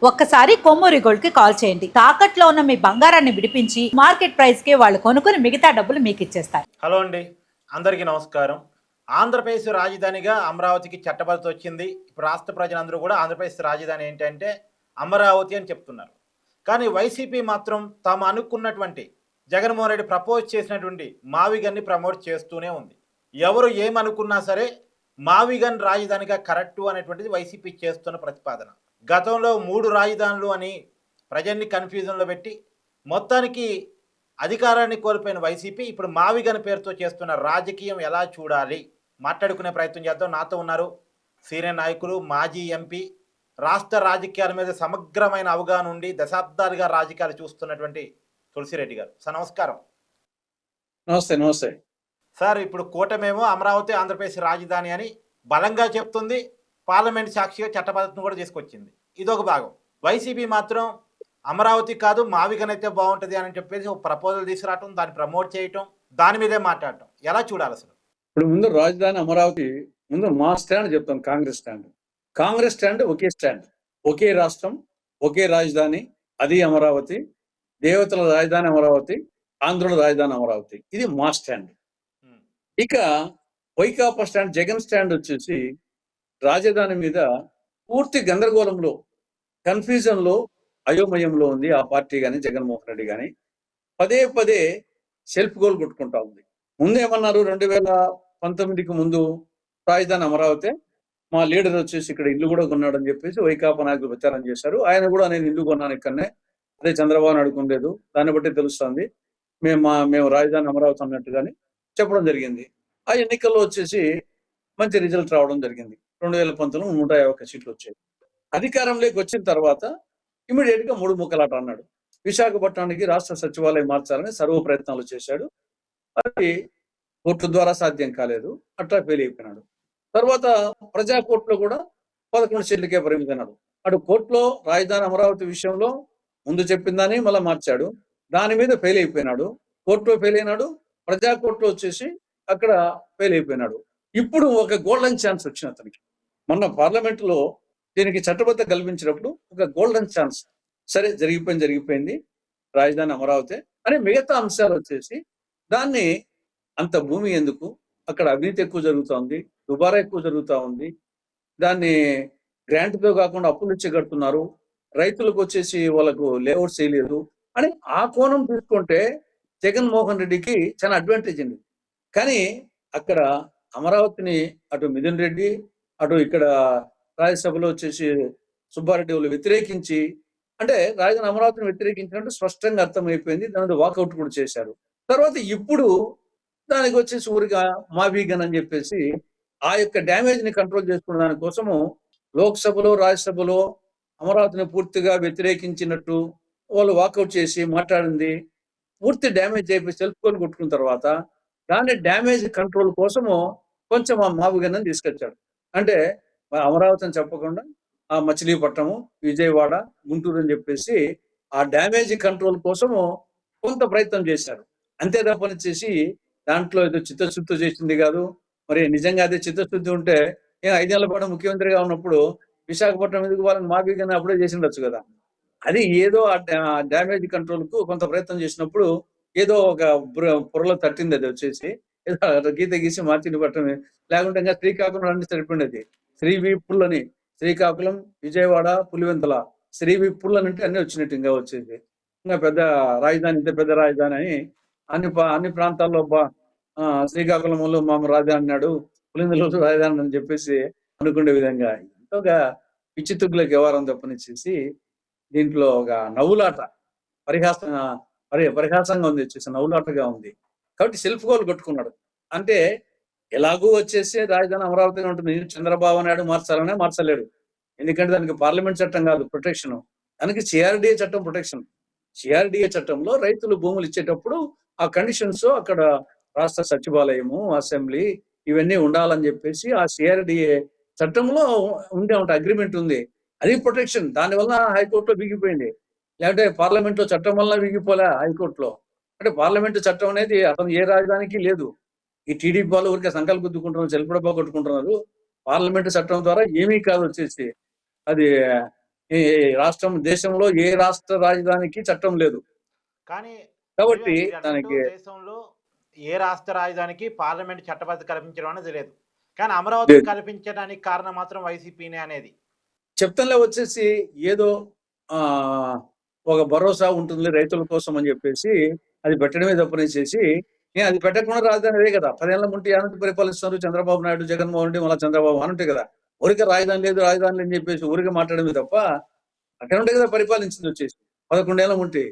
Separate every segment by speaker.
Speaker 1: ఒక్కసారి కొమ్మూరి గోల్డ్ కి కాల్ చేయండి. తాకట్లో ఉన్న మీ బంగారాన్ని విడిపించి మార్కెట్ ప్రైస్ కి వాళ్ళు కొనుక్కుని మిగతా డబ్బులు మీకు ఇచ్చేస్తారు.
Speaker 2: హలో అండి, అందరికీ నమస్కారం. ఆంధ్రప్రదేశ్ రాజధానిగా అమరావతికి చట్టబద్ధత వచ్చింది. ఇప్పుడు రాష్ట్ర ప్రజలందరూ కూడా ఆంధ్రప్రదేశ్ రాజధాని ఏంటంటే అమరావతి అని చెప్తున్నారు. కానీ వైసీపీ మాత్రం తాము అనుకున్నటువంటి జగన్మోహన్ రెడ్డి ప్రపోజ్ చేసినటువంటి మావిగన్ని ప్రమోట్ చేస్తూనే ఉంది. ఎవరు ఏమనుకున్నా సరే మావిగన్ రాజధానిగా కరెక్టు అనేటువంటిది వైసీపీ చేస్తున్న ప్రతిపాదన. గతంలో 3 రాజధానులు అని ప్రజల్ని కన్ఫ్యూజన్లో పెట్టి మొత్తానికి అధికారాన్ని కోల్పోయిన వైసీపీ ఇప్పుడు మావిగన్ పేరుతో చేస్తున్న రాజకీయం ఎలా చూడాలి మాట్లాడుకునే ప్రయత్నం చేద్దాం. నాతో ఉన్నారు సీనియర్ నాయకులు, మాజీ ఎంపీ, రాష్ట్ర రాజకీయాల మీద సమగ్రమైన అవగాహన ఉండి దశాబ్దాలుగా రాజకీయాలు చూస్తున్నటువంటి తులసిరెడ్డి గారు. సార్ నమస్కారం.
Speaker 3: నమస్తే. నమస్తే
Speaker 2: సార్, ఇప్పుడు కూటమేమో అమరావతి ఆంధ్రప్రదేశ్ రాజధాని అని బలంగా చెప్తుంది. పార్లమెంట్ సాక్షిగా చట్టబద్ధతను కూడా తీసుకొచ్చింది. ఇదొక భాగం. వైసీపీ మాత్రం అమరావతి కాదు మావిగన్ అయితే బాగుంటుంది అని చెప్పేసి ఒక ప్రపోజల్ తీసుకురావటం, దాన్ని ప్రమోట్ చేయటం, దాని మీదే మాట్లాడటం ఎలా చూడాలి అసలు?
Speaker 3: ఇప్పుడు ముందు రాజధాని అమరావతి, ముందు మా స్టాండ్ చెప్తాం. కాంగ్రెస్ స్టాండ్ ఒకే స్టాండ్, ఒకే రాష్ట్రం, ఒకే రాజధాని, అది అమరావతి. దేవతల రాజధాని అమరావతి, ఆంధ్రుల రాజధాని అమరావతి. ఇది మా స్టాండ్. ఇక వైకాపా స్టాండ్, జగన్ స్టాండ్ వచ్చేసి రాజధాని మీద పూర్తి గందరగోళంలో, కన్ఫ్యూజన్లో, అయోమయంలో ఉంది ఆ పార్టీ కానీ జగన్మోహన్ రెడ్డి కానీ. పదే పదే సెల్ఫ్ గోల్ కొట్టుకుంటా ఉంది. ముందేమన్నారు, 2019కి ముందు రాజధాని అమరావతి, మా లీడర్ వచ్చేసి ఇక్కడ ఇల్లు కూడా కొన్నాడని చెప్పేసి వైకాపా నాయకులు ప్రచారం చేశారు. ఆయన కూడా నేను ఇల్లు కొన్నాను ఇక్కడనే, అదే చంద్రబాబు అడుగుండలేదు, దాన్ని బట్టి తెలుస్తుంది మేము రాజధాని అమరావతి అన్నట్టుగాని చెప్పడం జరిగింది. ఆ ఎన్నికల్లో వచ్చేసి మంచి రిజల్ట్ రావడం జరిగింది. 2019లో 151 సీట్లు వచ్చాయి. అధికారంలోకి వచ్చిన తర్వాత ఇమీడియట్ గా 3 ముక్కలాట అన్నాడు. విశాఖపట్నానికి రాష్ట్ర సచివాలయం మార్చాలని సర్వ ప్రయత్నాలు చేశాడు. అది కోర్టు ద్వారా సాధ్యం కాలేదు, అట్లా ఫెయిల్ అయిపోయినాడు. తర్వాత ప్రజా కోర్టులో కూడా 11 సీట్లకే పరిమితన్నాడు. అటు కోర్టులో రాజధాని అమరావతి విషయంలో ముందు చెప్పిందని మళ్ళీ మార్చాడు, దాని మీద ఫెయిల్ అయిపోయినాడు. కోర్టులో ఫెయిల్ అయినాడు, ప్రజా కోర్టులో వచ్చేసి అక్కడ ఫెయిల్ అయిపోయినాడు. ఇప్పుడు ఒక గోల్డెన్ ఛాన్స్ వచ్చింది అతనికి. మొన్న పార్లమెంట్ లో దీనికి చట్టబద్ధత కల్పించినప్పుడు ఒక గోల్డెన్ ఛాన్స్, సరే జరిగిపోయింది రాజధాని అమరావతి అని. మిగతా అంశాలు వచ్చేసి దాన్ని అంత భూమి ఎందుకు, అక్కడ అవినీతి ఎక్కువ జరుగుతూ ఉంది, దుబారా ఎక్కువ జరుగుతూ ఉంది, దాన్ని గ్రాంట్తో కాకుండా అప్పులు ఇచ్చి కడుతున్నారు, రైతులకు వచ్చేసి వాళ్ళకు లేఅవుట్స్ చేయలేదు అని ఆ కోణం తీసుకుంటే జగన్మోహన్ రెడ్డికి చాలా అడ్వాంటేజ్ ఉంది. కానీ అక్కడ అమరావతిని అటు మిథున్ రెడ్డి, అటు ఇక్కడ రాజ్యసభలో వచ్చేసి సుబ్బారెడ్డి వాళ్ళు వ్యతిరేకించి, అంటే రాజధాని అమరావతిని వ్యతిరేకించినట్టు స్పష్టంగా అర్థమైపోయింది. దాని వాకౌట్ కూడా చేశారు. తర్వాత ఇప్పుడు దానికి వచ్చేసి ఊరిగా మావీగన్ అని చెప్పేసి ఆ యొక్క డ్యామేజ్ ని కంట్రోల్ చేసుకున్న దానికోసము లోక్సభలో రాజ్యసభలో అమరావతిని పూర్తిగా వ్యతిరేకించినట్టు వాళ్ళు వాకౌట్ చేసి మాట్లాడింది పూర్తి డ్యామేజ్ అయిపోయి సెల్ఫ్ గోల్ కొట్టుకున్న తర్వాత దాన్ని డ్యామేజ్ కంట్రోల్ కోసము కొంచెం ఆ మావిగన్ అని తీసుకొచ్చాడు. అంటే అమరావతి అని చెప్పకుండా ఆ మచిలీపట్నము, విజయవాడ, గుంటూరు అని చెప్పేసి ఆ డ్యామేజ్ కంట్రోల్ కోసము కొంత ప్రయత్నం చేశారు. అంతే తప్పనిచ్చేసి దాంట్లో ఏదో చిత్తశుద్ధి చేసింది కాదు. మరి నిజంగా అదే చిత్తశుద్ధి ఉంటే 5 ఏళ్ల పాటు ముఖ్యమంత్రిగా ఉన్నప్పుడు విశాఖపట్నం ఎందుకు వాళ్ళని మావిగన్ అప్పుడే చేసి ఉండొచ్చు కదా. అది ఏదో ఆ డ్యామేజ్ కంట్రోల్ కు కొంత ప్రయత్నం చేసినప్పుడు ఏదో ఒక పొరలో తట్టింది. అది వచ్చేసి ఏదో గీత గీసి మార్చిని పట్టమే, లేకుంటే ఇంకా శ్రీకాకుళం అన్ని సరిపోయింది. శ్రీవిప్పులని, శ్రీకాకుళం, విజయవాడ, పులివెంతల, శ్రీవిప్పులని అంటే అన్ని వచ్చినట్టు ఇంకా వచ్చేసి ఇంకా పెద్ద రాజధాని, ఇంత పెద్ద రాజధాని అని అన్ని ప్రాంతాల్లో శ్రీకాకుళంలో మామ రాజధాని అన్నాడు, పులివెందులలో రాజధాని అని చెప్పేసి అనుకునే విధంగా ఎంతోగా పిచ్చితుగ్గులకు వ్యవహారం తప్పనిచ్చేసి దీంట్లో ఒక నవ్వులాట, పరిహాసంగా ఉంది, వచ్చేసి నవ్వులాటగా ఉంది. కాబట్టి సెల్ఫ్ గోల్ కొట్టుకున్నాడు. అంటే ఎలాగూ వచ్చేసి రాజధాని అమరావతి ఉంటుంది. చంద్రబాబు నాయుడు మార్చాలనే మార్చలేడు, ఎందుకంటే దానికి పార్లమెంట్ చట్టం కాదు ప్రొటెక్షన్, దానికి సిఆర్డిఏ చట్టం ప్రొటెక్షన్. సిఆర్డిఏ చట్టంలో రైతులు భూములు ఇచ్చేటప్పుడు ఆ కండిషన్స్ అక్కడ రాష్ట్ర సచివాలయము, అసెంబ్లీ ఇవన్నీ ఉండాలని చెప్పేసి ఆ సిఆర్డిఏ చట్టంలో ఉండే అగ్రిమెంట్ ఉంది. అది ప్రొటెక్షన్. దానివల్ల హైకోర్టులో బిగిపోయింది, లేకపోతే పార్లమెంట్లో చట్టం వల్ల బిగిపోలే హైకోర్టులో. అంటే పార్లమెంటు చట్టం అనేది అతను ఏ రాజధానికి లేదు. ఈ టీడీపీ వాళ్ళు ఊరికే సంకల్ప గుద్దుకుంటున్నారు, చెల్పడబా కొట్టుకుంటున్నారు. పార్లమెంటు చట్టం ద్వారా ఏమీ కాదు వచ్చేసి అది ఈ దేశంలో ఏ రాష్ట్ర రాజధానికి చట్టం లేదు.
Speaker 2: కానీ
Speaker 3: కాబట్టి
Speaker 2: మీరు అన్నట్టు
Speaker 3: దానికి
Speaker 2: దేశంలో ఏ రాష్ట్ర రాజధానికి పార్లమెంట్ చట్టబద్ధ కల్పించడం అనేది లేదు. కానీ అమరావతి
Speaker 3: లేదు.
Speaker 2: కల్పించడానికి కారణం మాత్రం వైసీపీనే అనేది.
Speaker 3: చెప్తంలో వచ్చేసి ఏదో ఆ ఒక భరోసా ఉంటుంది రైతుల కోసం అని చెప్పేసి అది పెట్టడమే తప్పనిసేసి నేను అది పెట్టకుండా రాజధాని అదే కదా. 10 ఏళ్ల ముందు ఆనంద పరిపాలిస్తున్నారు చంద్రబాబు నాయుడు, జగన్మోహన్ రెడ్డి, మళ్ళీ చంద్రబాబు అని కదా. ఊరికే రాజధాని లేదు అని చెప్పేసి ఊరికే మాట్లాడమే తప్ప అక్కడ ఉంటే కదా పరిపాలించింది వచ్చేసి 11 ఏళ్ల ముంటే.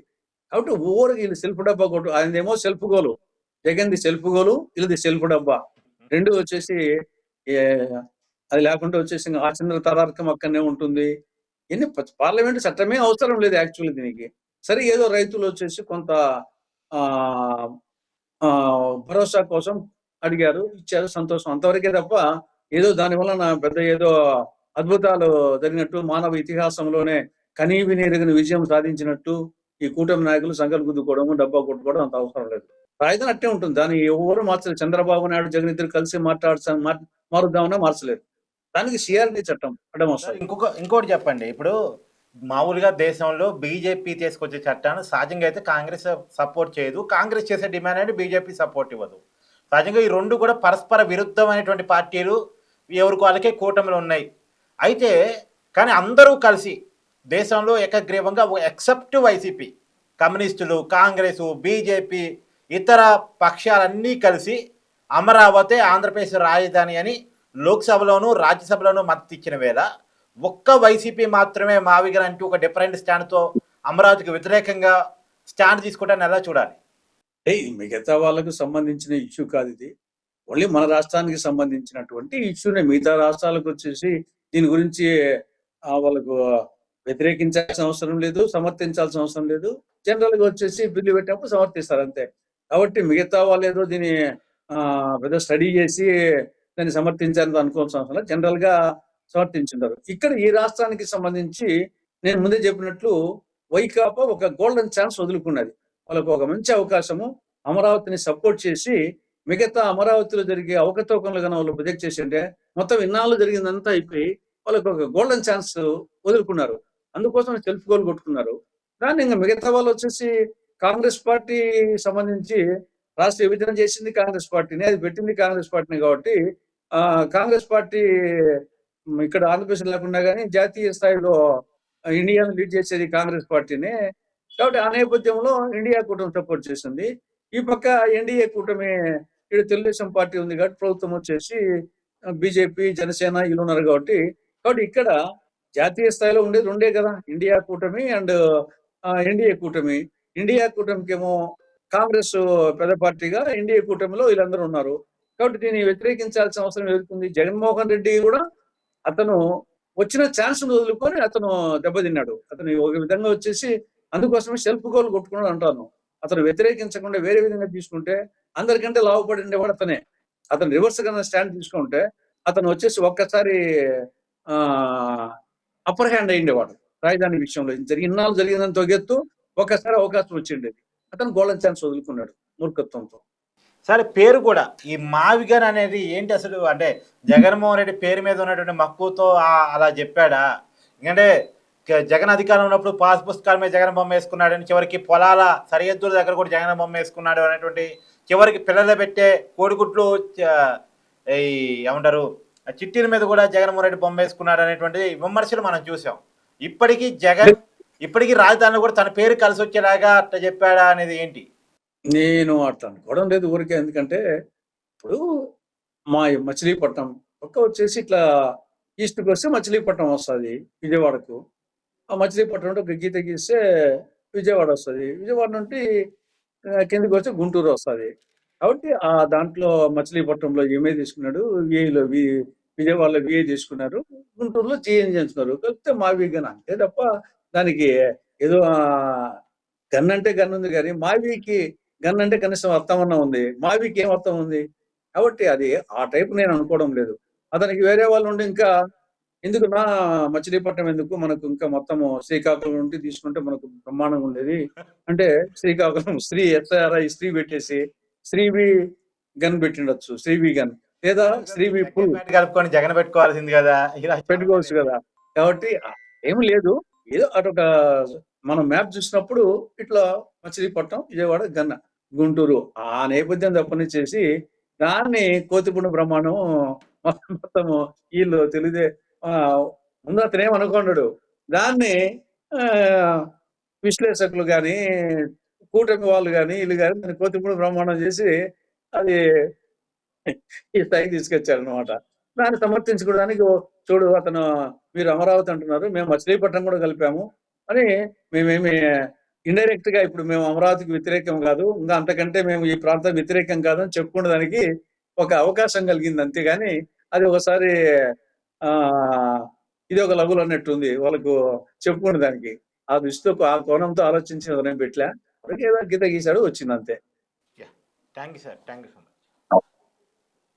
Speaker 3: కాబట్టి ఊరికి వీళ్ళు సెల్ఫ్ డబ్బా కొట్టు, ఆయనదేమో సెల్ఫ్ గోలు, జగన్ది సెల్ఫ్ గోలు, వీళ్ళది సెల్ఫ్ డబ్బా. రెండు వచ్చేసి అది లేకుండా వచ్చేసి ఆ చిన్న తరార్కం అక్కడనే ఉంటుంది. ఎన్ని పార్లమెంట్ చట్టమే అవసరం లేదు యాక్చువల్లీ దీనికి. సరే ఏదో రైతులు వచ్చేసి కొంత ఆ భరోసా కోసం అడిగారు, ఇచ్చారు, సంతోషం అంతవరకే తప్ప ఏదో దానివల్ల నా పెద్ద ఏదో అద్భుతాలు జరిగినట్టు మానవ ఇతిహాసంలోనే కనీవిని ఎరుగని విజయం సాధించినట్టు ఈ కూటమి నాయకులు సంకల్ గుద్దుకోవడం, డబ్బా కొట్టుకోవడం అంత అవసరం లేదు. రాజధాని అట్టే ఉంటుంది, దాన్ని ఎవరు మార్చలేదు. చంద్రబాబు నాయుడు, జగన్ ఇద్దరు కలిసి మారుద్దామన్నా మార్చలేదు. దానికి సిఆర్డి చట్టం అడ్డం వస్తుంది.
Speaker 2: ఇంకోటి చెప్పండి, ఇప్పుడు మామూలుగా దేశంలో బీజేపీ తీసుకొచ్చే చట్టాన్ని సహజంగా అయితే కాంగ్రెస్ సపోర్ట్ చేయదు, కాంగ్రెస్ చేసే డిమాండ్ అంటే బీజేపీ సపోర్ట్ ఇవ్వదు. సహజంగా ఈ రెండు కూడా పరస్పర విరుద్ధమైనటువంటి పార్టీలు, ఎవరికి వాళ్ళకే కూటమిలు ఉన్నాయి. అయితే కానీ అందరూ కలిసి దేశంలో ఏకగ్రీవంగా ఎక్సెప్ట్ వైసీపీ, కమ్యూనిస్టులు, కాంగ్రెసు, బీజేపీ, ఇతర పక్షాలన్నీ కలిసి అమరావతి ఆంధ్రప్రదేశ్ రాజధాని అని లోక్సభలోనూ రాజ్యసభలోనూ మద్దతు ఇచ్చిన వేళ ఒక్క వైసీపీ మాత్రమే మావిగన్ అంటూ ఒక డిఫరెంట్ స్టాండ్తో అమరావతికి వ్యతిరేకంగా స్టాండ్ తీసుకోవడాన్ని ఎలా చూడాలి?
Speaker 3: మిగతా వాళ్ళకు సంబంధించిన ఇష్యూ కాదు ఇది, ఓన్లీ మన రాష్ట్రానికి సంబంధించినటువంటి ఇష్యూనే. మిగతా రాష్ట్రాలకు వచ్చేసి దీని గురించి వాళ్ళకు వ్యతిరేకించాల్సిన అవసరం లేదు, సమర్థించాల్సిన అవసరం లేదు. జనరల్ గా వచ్చేసి బిల్లు పెట్టినప్పుడు సమర్థిస్తారు అంతే. కాబట్టి మిగతా వాళ్ళు ఏదో దీన్ని పెద్ద స్టడీ చేసి దాన్ని సమర్థించాలని అనుకోవాల్సిన అవసరం లేదు, జనరల్ గా సమర్థించుంటారు. ఇక్కడ ఈ రాష్ట్రానికి సంబంధించి నేను ముందే చెప్పినట్లు వైకాపా ఒక గోల్డెన్ ఛాన్స్ వదులుకున్నది. వాళ్ళకు ఒక మంచి అవకాశము, అమరావతిని సపోర్ట్ చేసి మిగతా అమరావతిలో జరిగే అవకతవకలు కానీ వాళ్ళు ప్రొజెక్ట్ చేసి అంటే మొత్తం ఇన్నాళ్ళు జరిగిందంతా అయిపోయి వాళ్ళకు ఒక గోల్డెన్ ఛాన్స్ వదులుకున్నారు. అందుకోసం సెల్ఫ్ గోల్ కొట్టుకున్నారు. కానీ ఇంకా మిగతా వాళ్ళు వచ్చేసి కాంగ్రెస్ పార్టీ సంబంధించి రాష్ట్ర విభజన చేసింది కాంగ్రెస్ పార్టీని, అది పెట్టింది కాంగ్రెస్ పార్టీని. కాబట్టి కాంగ్రెస్ పార్టీ ఇక్కడ ఆంధ్రప్రదేశ్ లేకుండా కానీ జాతీయ స్థాయిలో ఇండియాను లీడ్ చేసేది కాంగ్రెస్ పార్టీనే. కాబట్టి ఆ నేపథ్యంలో ఇండియా కూటమి సపోర్ట్ చేసింది. ఈ పక్క ఎన్డీఏ కూటమి ఇక్కడ తెలుగుదేశం పార్టీ ఉంది కాబట్టి ప్రభుత్వం వచ్చేసి బీజేపీ, జనసేన వీళ్ళు ఉన్నారు. కాబట్టి ఇక్కడ జాతీయ స్థాయిలో ఉండేది రెండే కదా, ఇండియా కూటమి అండ్ ఎన్డీఏ కూటమి. ఇండియా కూటమికి ఏమో కాంగ్రెస్ పెద్ద పార్టీగా, ఎన్డీఏ కూటమిలో వీళ్ళందరూ ఉన్నారు. కాబట్టి దీన్ని వ్యతిరేకించాల్సిన అవసరం ఎదుర్కొంది. జగన్మోహన్ రెడ్డి కూడా అతను వచ్చిన ఛాన్స్ వదులుకొని అతను దెబ్బతిన్నాడు. అతను ఒక విధంగా వచ్చేసి అందుకోసమే సెల్ఫ్ గోల్ కొట్టుకున్నాడు అంటాను. అతను వ్యతిరేకించకుండా వేరే విధంగా తీసుకుంటే అందరికంటే లాభపడి ఉండేవాడు అతనే. అతను రివర్స్ గా స్టాండ్ తీసుకుంటే అతను వచ్చేసి ఒక్కసారి అప్పర్ హ్యాండ్ అయ్యిండేవాడు రాజధాని విషయంలో. ఇన్నాళ్ళు జరిగినంత ఎత్తు ఒక్కసారి అవకాశం వచ్చిండేది. అతను గోల్డెన్ ఛాన్స్ వదులుకున్నాడు మూర్ఖత్వంతో.
Speaker 2: సరే, పేరు కూడా ఈ మావిగన్ అనేది ఏంటి అసలు? అంటే జగన్మోహన్ రెడ్డి పేరు మీద ఉన్నటువంటి మక్కువతో అలా చెప్పాడా? ఎందుకంటే జగన్ అధికారం ఉన్నప్పుడు పాస్ పుస్తకాల మీద జగన్ బొమ్మ వేసుకున్నాడని, చివరికి పొలాల సరిహద్దుల దగ్గర కూడా జగన్ బొమ్మ వేసుకున్నాడు అనేటువంటి, చివరికి పిల్లలు పెట్టే కోడిగుడ్లు ఈ ఏమంటారు చిట్టీల మీద కూడా జగన్మోహన్ రెడ్డి బొమ్మ వేసుకున్నాడు అనేటువంటి విమర్శలు మనం చూసాం. ఇప్పటికీ రాజధానిలో కూడా తన పేరు కలిసి వచ్చేలాగా అట్లా చెప్పాడా అనేది ఏంటి?
Speaker 3: నేను అట్లా అనుకోవడం లేదు ఊరికే. ఎందుకంటే ఇప్పుడు మా మచిలీపట్నం పక్క వచ్చేసి ఇట్లా ఈస్ట్కి వస్తే మచిలీపట్నం వస్తుంది విజయవాడకు. ఆ మచిలీపట్నం నుండి ఒక గీత గీస్తే విజయవాడ వస్తుంది. విజయవాడ నుండి కిందకి వస్తే గుంటూరు వస్తుంది. కాబట్టి ఆ దాంట్లో మచిలీపట్నంలో ఎంఏ తీసుకున్నాడు, విఐలో విజయవాడలో విఐ తీసుకున్నారు, గుంటూరులో జిఎన్ చేస్తున్నారు. కలిపితే మావిగన్ అంతే తప్ప దానికి ఏదో గన్ అంటే గన్ ఉంది కానీ మావికి గన్ అంటే కనీసం అర్థమన్నా ఉంది, మావికి ఏం అర్థం ఉంది? కాబట్టి అది ఆ టైప్ నేను అనుకోవడం లేదు. అతనికి వేరే వాళ్ళు ఉండి ఇంకా ఎందుకు నా మచిలీపట్నం ఎందుకు, మనకు ఇంకా మొత్తము శ్రీకాకుళం నుండి తీసుకుంటే మనకు బ్రహ్మాండంగా ఉండేది అంటే శ్రీకాకుళం SIRI స్త్రీ పెట్టేసి శ్రీవి గన్ పెట్టిండొచ్చు, శ్రీవి గన్ లేదా శ్రీవి పుల్
Speaker 2: కలుపుకొని జగన్ పెట్టుకోవాల్సింది కదా,
Speaker 3: పెట్టుకోవచ్చు కదా. కాబట్టి ఏమి లేదు. ఏదో అటొక మనం మ్యాప్ చూసినప్పుడు ఇట్లా మచిలీపట్నం, విజయవాడ, గుంటూరు ఆ నేపథ్యం తప్పనిచ్చేసి దాన్ని కోతిపుండు బ్రహ్మాండం మొత్తము వీళ్ళు ముందు అతను ఏమనుకున్నాడు దాన్ని ఆ, విశ్లేషకులు కానీ కూటమి వాళ్ళు కానీ వీళ్ళు కానీ దాన్ని కోతిపుండు బ్రహ్మాండం చేసి అది ఈ స్థాయికి తీసుకొచ్చారు అనమాట. దాన్ని సమర్థించుకోవడానికి చూడు అతను మీరు అమరావతి అంటున్నారు, మేము మచిలీపట్నం కూడా కలిపాము అని మేమేమి ఇండైరెక్ట్ గా ఇప్పుడు మేము అమరావతికి వ్యతిరేకం కాదు, ఇంకా అంతకంటే మేము ఈ ప్రాంతం వ్యతిరేకం కాదు అని చెప్పుకునేదానికి ఒక అవకాశం కలిగింది. అంతేగాని అది ఒకసారి ఆ ఇది ఒక లఘులు అన్నట్టుంది వాళ్ళకు చెప్పుకునే దానికి. ఆ దృష్టితో ఆ కోణంతో ఆలోచించిన ఉదయం పెట్ల ఏదో గీత గీశాడు వచ్చింది అంతే.
Speaker 2: Thank you sir, thank you so much.